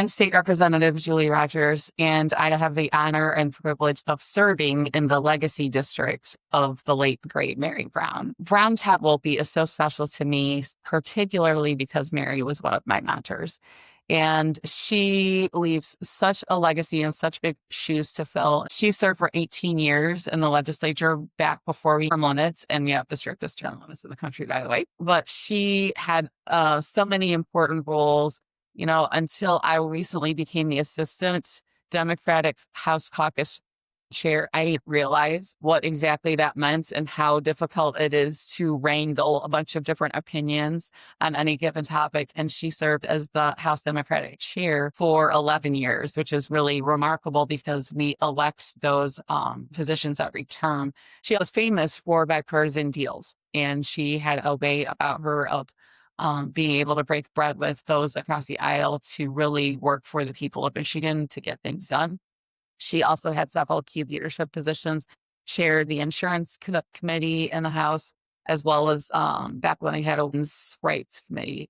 I'm State Representative Julie Rogers, and I have the honor and privilege of serving in the legacy district of the late, great Mary Brown. Brown Todd Wolpe is so special to me, particularly because Mary was one of my mentors. And she leaves such a legacy and such big shoes to fill. She served for 18 years in the legislature back before we term limits, and we have the strictest term limits in the country, by the way. But she had so many important roles, until I recently became the assistant Democratic House Caucus chair. I didn't realize what exactly that meant and how difficult it is to wrangle a bunch of different opinions on any given topic. And she served as the House Democratic chair for 11 years, which is really remarkable because we elect those positions every term. She was famous for bipartisan deals, and she had a way about her of being able to break bread with those across the aisle to really work for the people of Michigan to get things done. She also had several key leadership positions, chaired the insurance committee in the House, as well as back when they had a women's rights committee,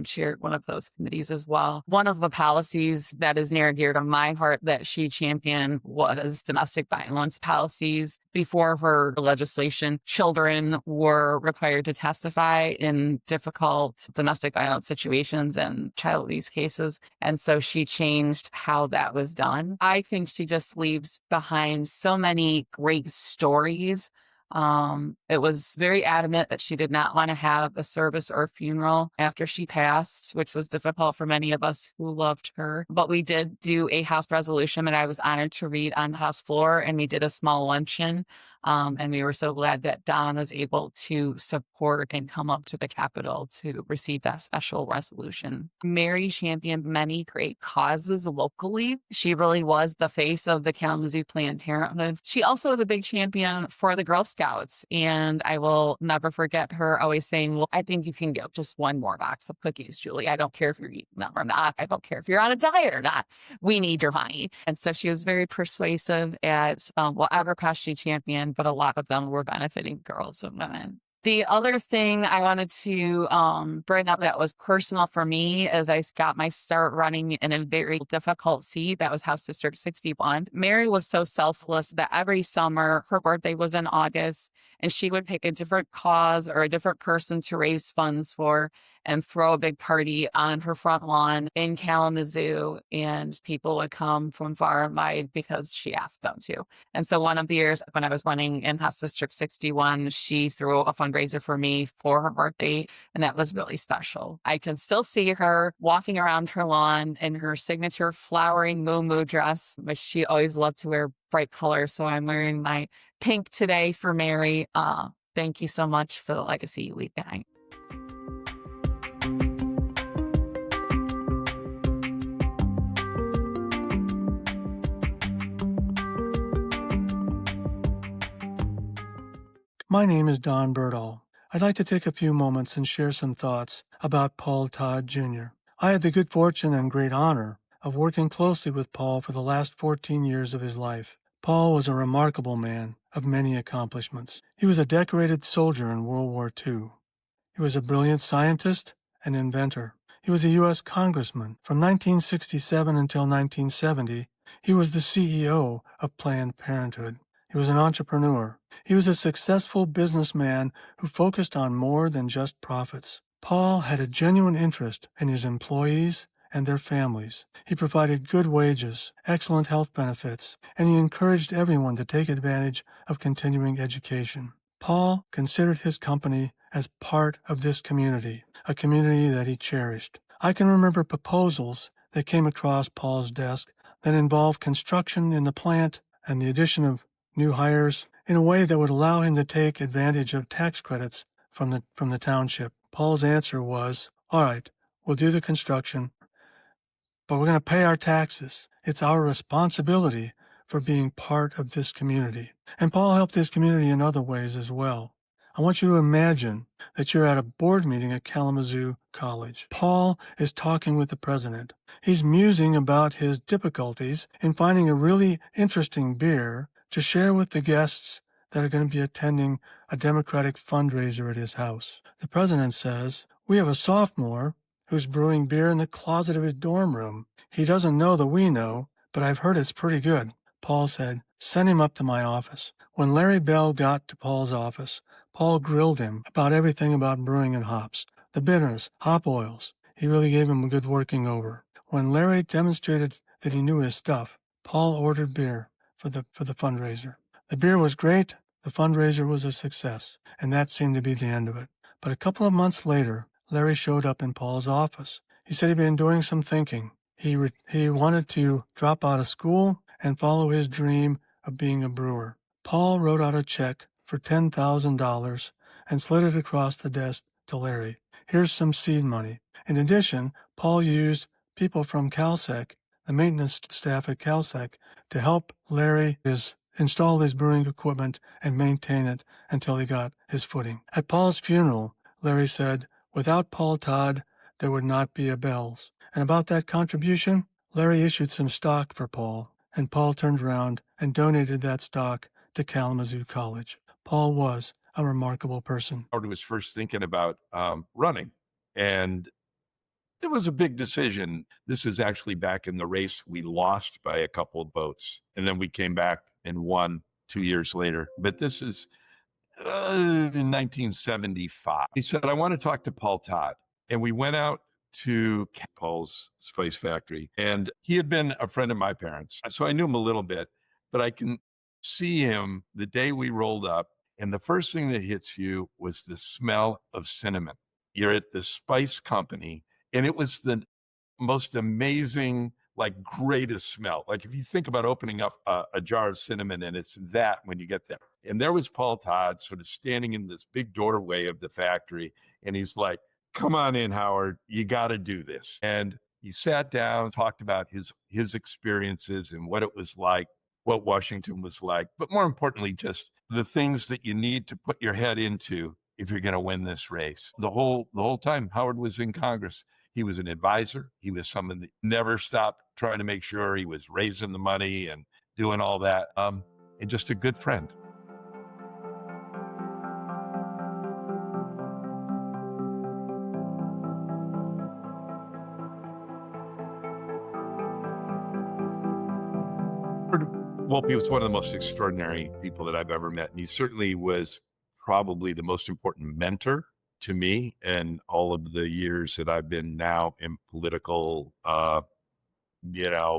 chaired one of those committees as well. One of the policies that is near and dear to my heart that she championed was domestic violence policies. Before her legislation, children were required to testify in difficult domestic violence situations and child abuse cases. And so she changed how that was done. I think she just leaves behind so many great stories. It was very adamant that she did not want to have a service or a funeral after she passed, which was difficult for many of us who loved her. But we did do a House resolution that I was honored to read on the House floor, and we did a small luncheon. And we were so glad that Don was able to support and come up to the Capitol to receive that special resolution. Mary championed many great causes locally. She really was the face of the Kalamazoo Planned Parenthood. She also was a big champion for the Girl Scouts, and I will never forget her always saying, well, I think you can give just one more box of cookies, Julie. I don't care if you're eating them or not. I don't care if you're on a diet or not. We need your money. And so she was very persuasive at whatever cause she championed, but a lot of them were benefiting girls and women. The other thing I wanted to bring up that was personal for me is I got my start running in a very difficult seat. That was House District 61. Mary was so selfless that every summer, her birthday was in August, and she would pick a different cause or a different person to raise funds for and throw a big party on her front lawn in Kalamazoo, and people would come from far and wide because she asked them to. And so one of the years when I was running in House District 61, she threw a fundraiser for me for her birthday, and that was really special. I can still see her walking around her lawn in her signature flowering moo dress, which she always loved to wear bright colors. So I'm wearing my pink today for Mary. Thank you so much for the legacy you leave behind. My name is Don Berdahl. I'd like to take a few moments and share some thoughts about Paul Todd Jr. I had the good fortune and great honor of working closely with Paul for the last 14 years of his life. Paul was a remarkable man of many accomplishments. He was a decorated soldier in World War II. He was a brilliant scientist and inventor. He was a U.S. congressman. From 1967 until 1970, he was the CEO of Planned Parenthood. He was an entrepreneur. He was a successful businessman who focused on more than just profits. Paul had a genuine interest in his employees and their families. He provided good wages, excellent health benefits, and he encouraged everyone to take advantage of continuing education. Paul considered his company as part of this community, a community that he cherished. I can remember proposals that came across Paul's desk that involved construction in the plant and the addition of new hires in a way that would allow him to take advantage of tax credits from the township. Paul's answer was, all right, we'll do the construction, but we're going to pay our taxes. It's our responsibility for being part of this community. And Paul helped his community in other ways as well. I want you to imagine that you're at a board meeting at Kalamazoo College. Paul is talking with the president. He's musing about his difficulties in finding a really interesting beer to share with the guests that are going to be attending a Democratic fundraiser at his house. The president says, we have a sophomore who's brewing beer in the closet of his dorm room. He doesn't know that we know, but I've heard it's pretty good. Paul said, send him up to my office. When Larry Bell got to Paul's office, Paul grilled him about everything about brewing and hops, the bitterness, hop oils. He really gave him a good working over. When Larry demonstrated that he knew his stuff, Paul ordered beer for the fundraiser. The beer was great, the fundraiser was a success, and that seemed to be the end of it. But a couple of months later, Larry showed up in Paul's office. He said he'd been doing some thinking. He wanted to drop out of school and follow his dream of being a brewer. Paul wrote out a check for $10,000 and slid it across the desk to Larry. Here's some seed money. In addition, Paul used people from CalSec, the maintenance staff at CalSec, to help Larry install his brewing equipment and maintain it until he got his footing. At Paul's funeral, Larry said, without Paul Todd, there would not be a Bell's. And about that contribution, Larry issued some stock for Paul, and Paul turned around and donated that stock to Kalamazoo College. Paul was a remarkable person. Howard was first thinking about running, and it was a big decision. This is actually back in the race. We lost by a couple of votes, and then we came back and won 2 years later. But this is in 1975. He said, I want to talk to Paul Todd. And we went out to Paul's Spice Factory. And he had been a friend of my parents. So I knew him a little bit, but I can see him the day we rolled up. And the first thing that hits you was the smell of cinnamon. You're at the spice company, and it was the most amazing, like greatest smell. Like if you think about opening up a jar of cinnamon, and it's that when you get there. And there was Paul Todd sort of standing in this big doorway of the factory. And he's like, come on in, Howard, you got to do this. And he sat down, talked about his experiences and what it was like, what Washington was like, but more importantly, just the things that you need to put your head into if you're going to win this race. The whole time Howard was in Congress, he was an advisor. He was someone that never stopped trying to make sure he was raising the money and doing all that. And just a good friend. Wolpe was one of the most extraordinary people that I've ever met. And he certainly was probably the most important mentor to me and all of the years that I've been now in political,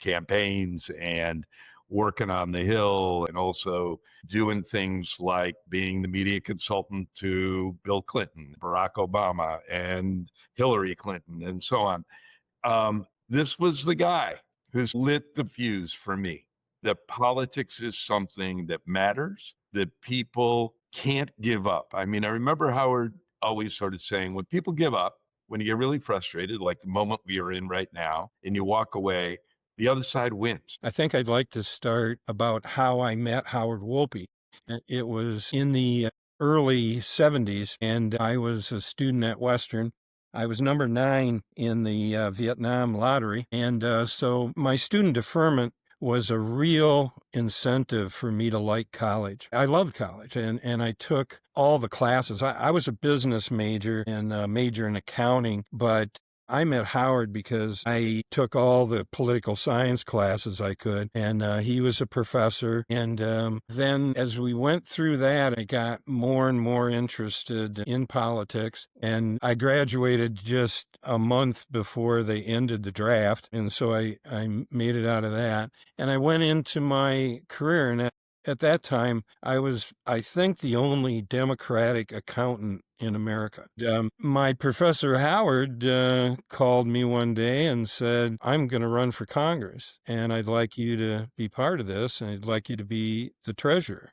campaigns and working on the Hill, and also doing things like being the media consultant to Bill Clinton, Barack Obama, and Hillary Clinton, and so on. This was the guy who's lit the fuse for me that politics is something that matters, that people can't give up. I mean, I remember Howard always sort of saying, when people give up, when you get really frustrated, like the moment we are in right now, and you walk away, the other side wins. I think I'd like to start about how I met Howard Wolpe. It was in the early 70s, and I was a student at Western. I was number 9 in the Vietnam lottery, and so my student deferment was a real incentive for me to like college. I loved college, and I took all the classes. I was a business major and a major in accounting, but I met Howard because I took all the political science classes I could, and he was a professor. And then as we went through that, I got more and more interested in politics, and I graduated just a month before they ended the draft, and so I made it out of that. And I went into my career, and at that time, I was, I think, the only Democratic accountant in America. My professor Howard called me one day and said, I'm going to run for Congress, and I'd like you to be part of this, and I'd like you to be the treasurer.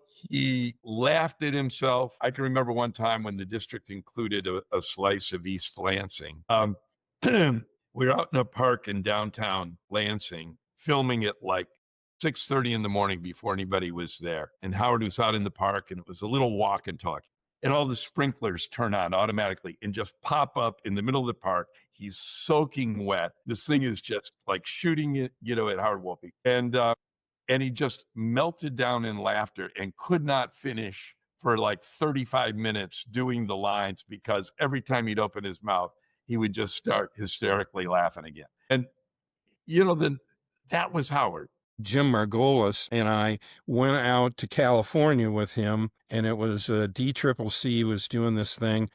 He laughed at himself. I can remember one time when the district included a slice of East Lansing. We were out in a park in downtown Lansing, filming it like 6:30 in the morning before anybody was there. And Howard was out in the park, and it was a little walk and talk. And all the sprinklers turn on automatically and just pop up in the middle of the park. He's soaking wet. This thing is just like shooting it, at Howard Wolpe. And he just melted down in laughter and could not finish for like 35 minutes doing the lines, because every time he'd open his mouth, he would just start hysterically laughing again. And, you know, then that was Howard. Jim Margolis and I went out to California with him, and it was DCCC was doing this thing,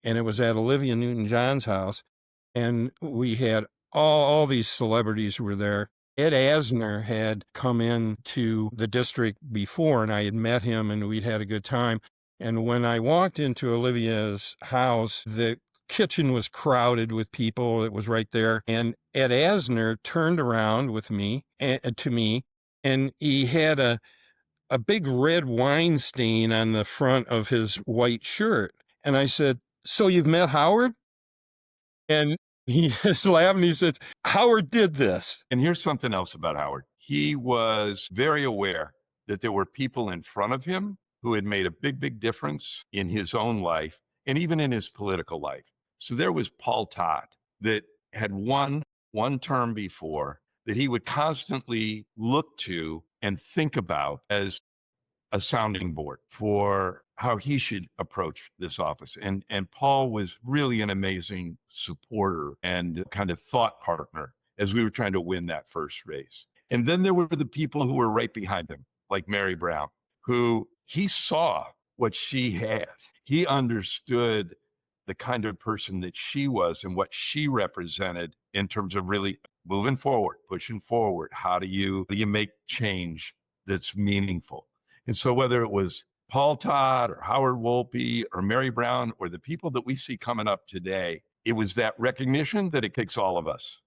and it was at Olivia Newton-John's house, and we had all these celebrities were there. Ed Asner had come in to the district before, and I had met him, and we'd had a good time. And when I walked into Olivia's house, the kitchen was crowded with people. It was right there. And Ed Asner turned around with me to me, and he had a big red wine stain on the front of his white shirt. And I said, "So you've met Howard?" And he just laughed and he said, "Howard did this." And here's something else about Howard. He was very aware that there were people in front of him who had made a big difference in his own life and even in his political life. So there was Paul Todd that had won one term before that he would constantly look to and think about as a sounding board for how he should approach this office. And Paul was really an amazing supporter and kind of thought partner as we were trying to win that first race. And then there were the people who were right behind him, like Mary Brown, who he saw what she had. He understood the kind of person that she was and what she represented in terms of really moving forward, pushing forward. How do you make change that's meaningful? And so whether it was Paul Todd or Howard Wolpe or Mary Brown or the people that we see coming up today, it was that recognition that it takes all of us